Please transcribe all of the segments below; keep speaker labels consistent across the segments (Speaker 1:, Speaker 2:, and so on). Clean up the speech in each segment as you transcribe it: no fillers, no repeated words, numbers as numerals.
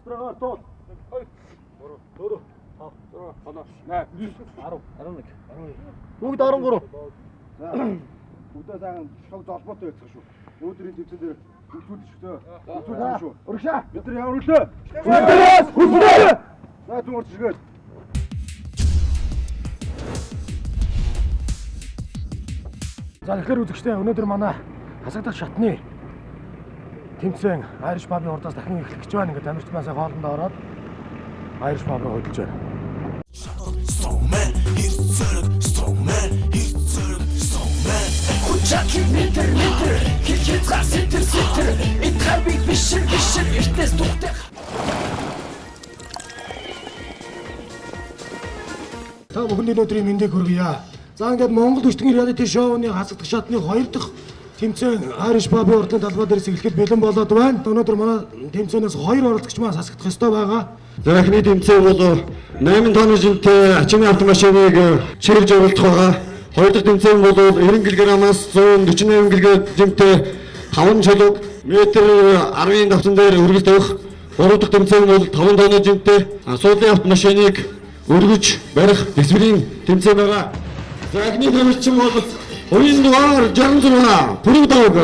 Speaker 1: Строгоор тул. 2 3 4 5 6 7 8 9 10 11 12 бүгд 13. За. Бүгдээ сайхан шог золботой байцгааш шүү. Өнөөдрийн төвцөн дээр үзүүлж өчтөө. Үзүүлж шүү. Өргөшөө. Бид нар ямар үлээ? Хүлээ. За зүгээрч шигээд. За тэгэхээр үзэгчдээ өнөөдөр манай хасагдах шатны тэмцээн Irish Pub-ын урдаас дахин эхлэх гэж байна. Ингээд амирч маасаа хоолндоо ороод Irish Pub руу хөдөлж байна.
Speaker 2: Хүчтэй метр хилхиц гар сэтэр эдгээр биг бишэр эртнээс тухтай.
Speaker 1: Та бүхэнд өнөөдрийн мэндийг хүргье. За ингээд Монгол өчтгөн реалити шоуны хасагдах шатны 2 дахь тэмцээн Irish Pub-ын урдлын талбай дээрээс эхлэхэд бэлэн болоод байна. Өнөөдөр манай тэмцээнээс 2 оролцогч маань хасагдах ёстой байгаа.
Speaker 3: За эхний тэмцээн бол 8 тонн жинтэй ачааны автомашиныг чиглэж оролцох байгаа. Хоёр дахь тэмцээн бол 90 кг-аас 148 кг жинтэй 5 чулууг метр 10-ын давтан дээр өргөлт авах. Гурав дахь тэмцээн бол 5 тонн жинтэй суудлын автомашиныг өргөж барих дисциплин тэмцээн байгаа. За эхний тэмцээн бол Уян дугаар 66 бүрэг давг.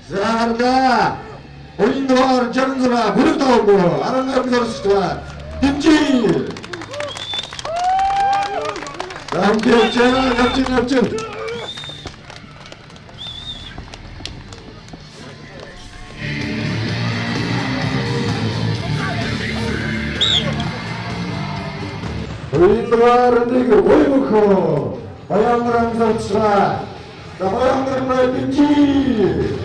Speaker 3: За уян дугаар 66 бүрэг давг. Арангаар зорчтой. Дэмжи. Явж. Уйдвар нэг оймохо баянран зарчаа баянран дэмжи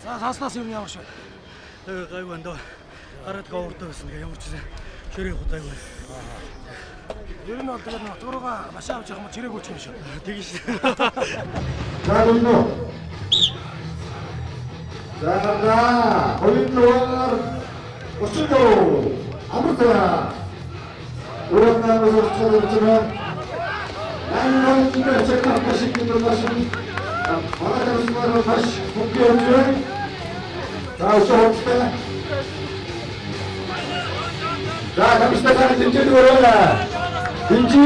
Speaker 1: Сааснаас юм явах шүү.
Speaker 4: Гайгүй энэ гараад гоордоо байсан гэх ямар ч юм ширээ хутайг байна.
Speaker 1: Ер нь бол тэгээд нутгаруугаа маш авч явах юм чирэг үуч юм шүү.
Speaker 4: Тэгэж шүү.
Speaker 3: За өнөө. За хоёроор өчигдөө амраа. Урагнаас өчигдөө Найман дээр чекап машин дээр машин. Маргааш маш хөгжиж. За шоутай. За камстаа дэмжиж өрөөлаа. Дэмжи.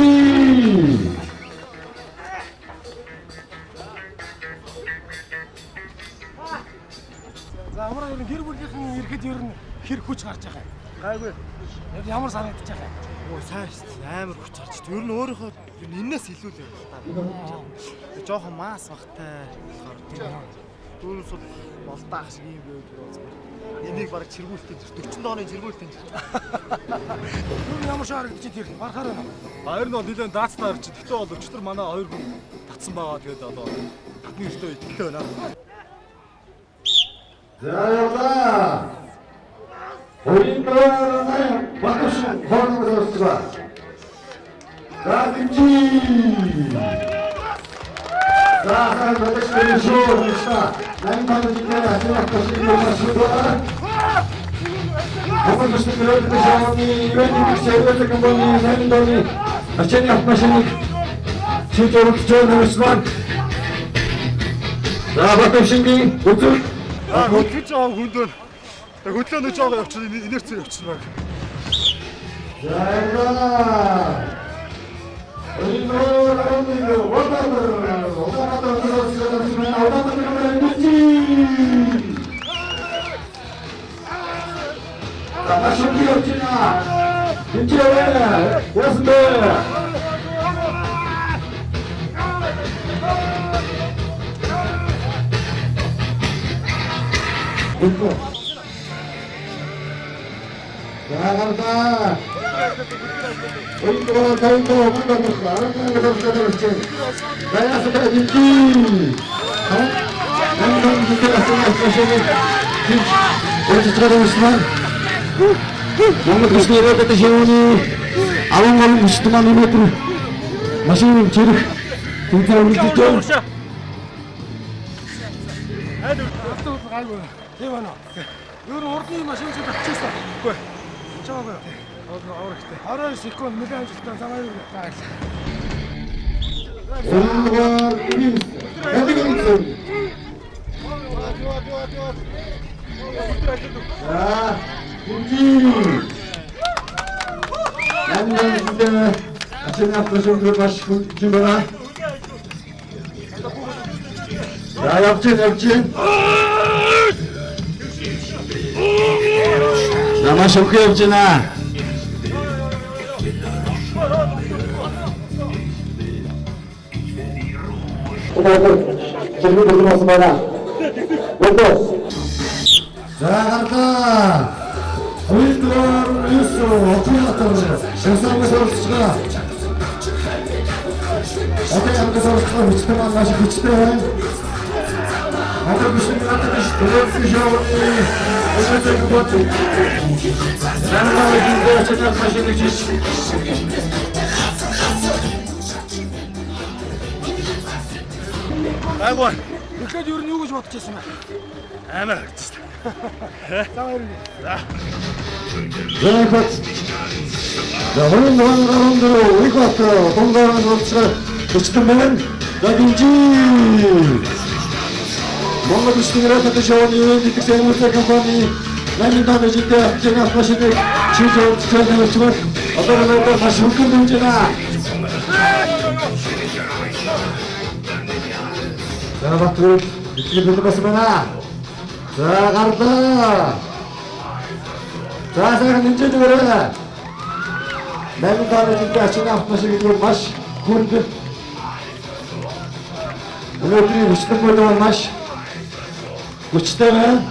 Speaker 1: За амраа ер нь гэр бүлийнхэн ирэхэд ер нь хэр хүч гарч байгаа юм.
Speaker 4: Гайгүй.
Speaker 1: Ямар санагдаж байгаа юм.
Speaker 4: Оо сайн шүү. Амар хүч гарч. Ер нь өөрийнхөө энэс илүү л байна. Жохон мас багтай болохоор тийм. Дүүнээс бол болдаах шиг юм байв. Энийг бараг чиргүүлтийн 40 дооны чиргүүлтийн.
Speaker 1: Ямар шааргч тэр барахаар байна.
Speaker 5: Хоёр нь бол нэлээд даацтай орч. Тэгтээ бол өчтөр манай хоёр хүн татсан байгаа. Тэгээд одоо татны өртөө итгэлтэй байна.
Speaker 3: За яваа. Уйдвар багш хоолойгоо зорчгаа. За дэмжи. За хаалгач шоуста. Найман дээр асуух possibility. Хаваа шигрээд жааны ивент сервис компани найманы ачааны автомашиныг чиглэж жойносман. За батшингийн үзүүл.
Speaker 5: Хөдлөж байгаа хүндөө хөдлөөж байгаа явчих инерцээр явчихсан баг.
Speaker 3: За яа. Уйдвар нэг Монгол Улсын ирээдүйн шивүүний 13 метр машин зэрэг тэмцээн үлдэж байна.
Speaker 4: Автобус гайгүй. Тийм байна уу? Юу н урдны машин шиг авчихсан. Үгүй. Чаагаа. Аваа ихтэй. 12 секунд нэлээд амжилттай замаар гайлаа.
Speaker 3: Сөрөнгөөр эдгээр Ачааны автошин маш хүчин байна. За явж байна. Намаш өгөх явж байна. За гарлаа. Хоёрдугаар юусо оператор шансамаас орчихлоо. Оператор орчихлоо хүчтэй маш хүчтэй байна. Одоо биш төлөвлөсөн шоуны өсөлтөд бод. Санаа идэх чанар машин гэж.
Speaker 4: Айгуу. Эхлээд юу гэж бодож байсан бэ?
Speaker 5: Амар харцсан.
Speaker 4: За хоёрын.
Speaker 3: Зэхот. Захын гарандруу ихот тонгаран болцоо хүчтэй байна. Дагинжи. Монгол Улсын шоуны нэгдсэн мөрөг компани намын донжитэй ачааны автошиныг чиглэж цааш байна. Одоо надад маш хөнгөн дэмж байна. За батруу ихлэх бас байна. За гарлаа. За сайхан нэмжиж өгөөрэй. Намын донжитэй ачааны автошиныг маш хөнгөн. Өнөөдрийн хүчтэй болон маш хүчтэй байна.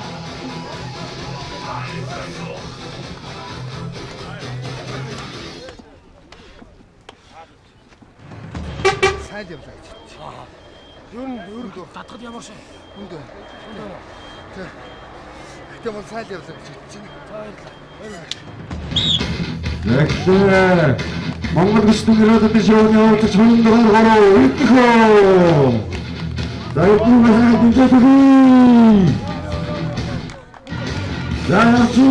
Speaker 4: Сайн юм сайн. Юу татгад ямар шээ? Үндэ. Гэтэ мөн сайн юм сайн чинь.
Speaker 3: Nächste. Монгол хүчтэй ирээдүйн шоуны өөрчлөлт хөнгөн гараа итгэхөө. Дайгуу мэхэ дижэтгэе. Заачи.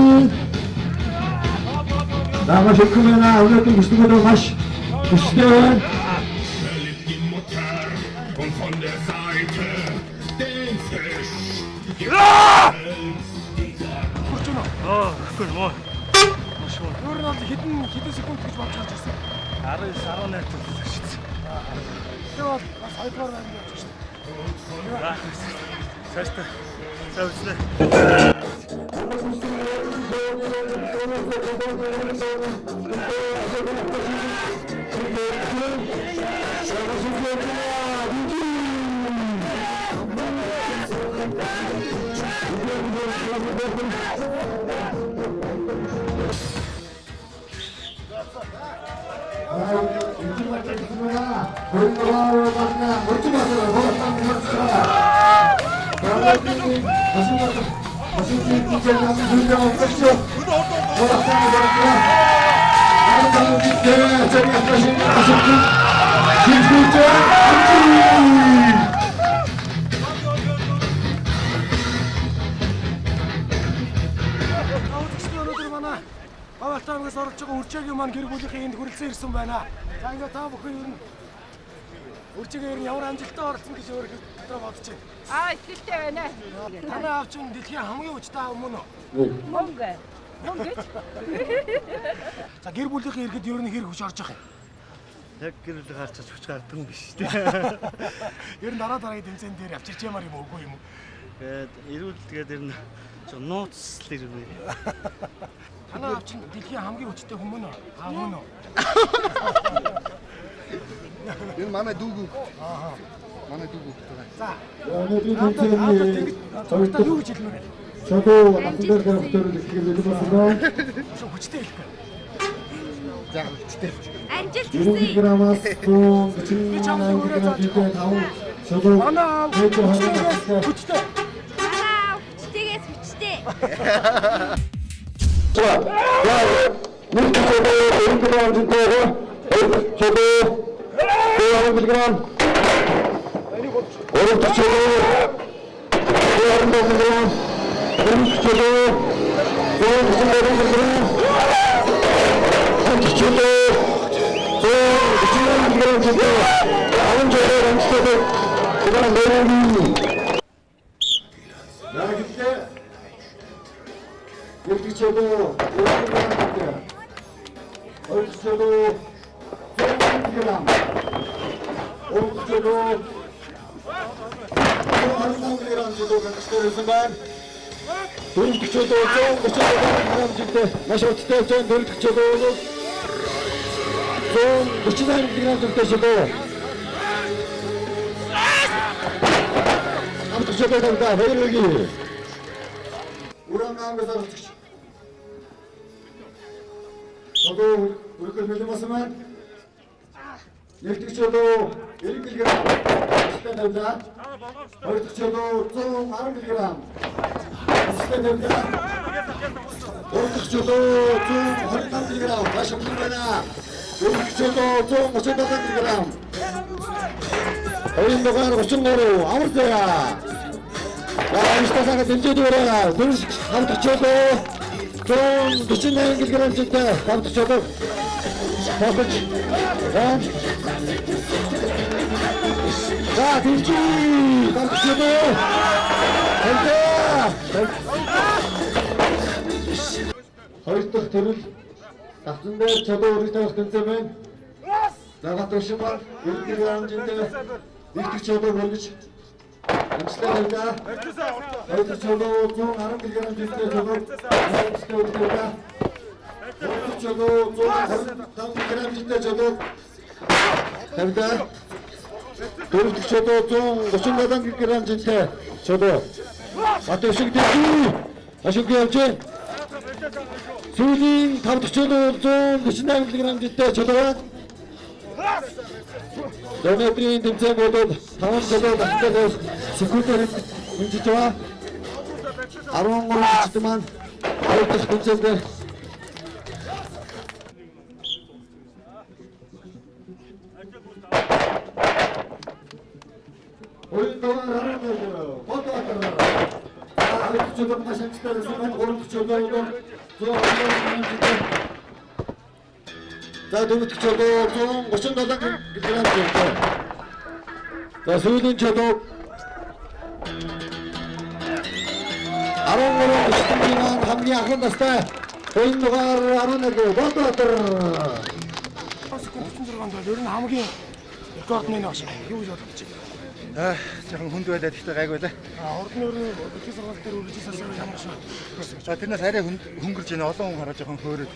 Speaker 3: Дамаш өгмөна өнөөдөр бүсгүйд маш хүчтэй байна.
Speaker 4: Өөр нь хэдэн секунд гэж бодож харж ирсэн.
Speaker 5: 19-18 төлөв шийдсэн.
Speaker 4: Тэр бол бас хоёрдугаар байна гэж байна.
Speaker 5: Цааштай. За үзнэ.
Speaker 4: Авалтаагаас орж байгаа үржээгийн маань гэр бүлийнхээ энд хүрэлцэн ирсэн байна. За ингээ та бүхэн ер нь үржээгээ ер нь ямар амжилттай орсон гэж өөрөө дотроо бодож байна.
Speaker 6: Ихтэй байна.
Speaker 4: Танай аав чинь дэлхийн хамгийн хүчтэй аав мөн үү?
Speaker 6: Мөнгө. Мөнгө.
Speaker 4: За гэр бүлийнхээ ирэхэд ер нь хэр хүч орж байгаа юм?
Speaker 5: Яг гэр бүл харчаач хүч гардаг юм биш үү?
Speaker 4: Ер нь дараагийн тэмцээн дээр авчирч ямаар юм уугүй юм уу?
Speaker 5: Тэгээд эрүүл тэгээд ер нь нууц л ирвэ.
Speaker 4: Танай аав чинь дэлхийн хамгийн хүчтэй хүмүүс үү? Аа мөн үү?
Speaker 1: Энэ манай дүүгүү. Манай дүүгүү байгаа.
Speaker 4: За.
Speaker 3: Өнөөдрийн тэмцээний
Speaker 4: та юу гэж хэлмээр байна?
Speaker 3: шоу амтгаар гэрэлтээр хэлэх болсон.
Speaker 4: Шо хүчтэй хэлэх вэ?
Speaker 1: За хүчтэй.
Speaker 6: Амжилт
Speaker 3: 90 грамаас 148 грамм дийтэй таван шоу.
Speaker 4: Манай аав хүчтэй.
Speaker 6: Аа, хүчтэйгээс хүчтэй.
Speaker 3: Нэг шоу 1 kg. Урагт чөлөө 25 kg. Урагт чөлөө 132 kg. Хамт чөлөө 142 kg зүйтэй. Аван чөлөө амжилттай килограмм нэрнэ. Наагдлаа. Урагт чөлөө 1 kg. Урагт чөлөө 1 kg. Урагт чөлөө 1 kg чөлөө гэнэтгэсэн байна. Дөрөвдөг чөлөө 132 kg зүйтэй. Маш өттэй 104-р чөлөө 148 kg зүйтэй чөлөө. Хамт чөлөө тавьда баярлалаа. Уран ангаас орчих. Одоо үргэлж мэлмасан маань нэгдүгээр чөлөө 90 kg зүйтэй тавьда. Хоёрдугаар чөлөө 110 kg. Зүйтэй тавьда. Гурвдугаар чөлөө 125 kg. Маш их байна. Дөрөвдугаар чөлөө 137 kg. Хоёрдугаар 33 амар заяа. Амстасага дэмжиж өрөө. Хамт чөлөө 148 kg зүйтэй. Хамт чөлөө. Хогч. За дэмжи. Хамт чөлөө. Хоёр дахь төрөл давсан дээр чөлөө өргөж тавих тэмцээн байна. Загаад өшин бол 1 kg хэмжээтэй нэг дэх чөлөө өргөж амжилттай тавьлаа. Хоёр дахь чөлөө 110 kg хэмжээтэй чөлөө амжилттай өргөжлөө. Гурав дахь чөлөө 125 kg хэмжээтэй чөлөө тавьлаа. Дөрөв дэх чөлөө 137 kg хэмжээтэй чөлөө. Бат өшиг дэмжи. Ашиг явж. Сүүлийн 5 дахь чөлөө 148 kg хэмжээтэй чөлөө. Дөрөвдрийн тэмцээн болоод 5 чөлөө багтаад секундээр хэмжиж байгаа. 13 жигтэй маань хоёр дахь тэмцээнд чөлөө маш амжилттай байсан. 3 дахь чөлөө 120 кг. За дөрөвдүгээр чөлөө 137 кг зүйтэй. За сүүлийн чөлөө 13 жигтэй хамгийн анхан настай 211 Бодотор.
Speaker 1: 36-нд ер нь хамгийн рекорд нь багш. Юу гэж бодож байна?
Speaker 4: Жоохон хүнд байлаа гэхдээ гайг байлаа.
Speaker 1: Урд нь өөрөө 36 дээр үргэлж сасаа ямар шиг.
Speaker 4: За тэрнээс арай хөнгөрж байна. Олон хүн хараа жоохон хөөрөд.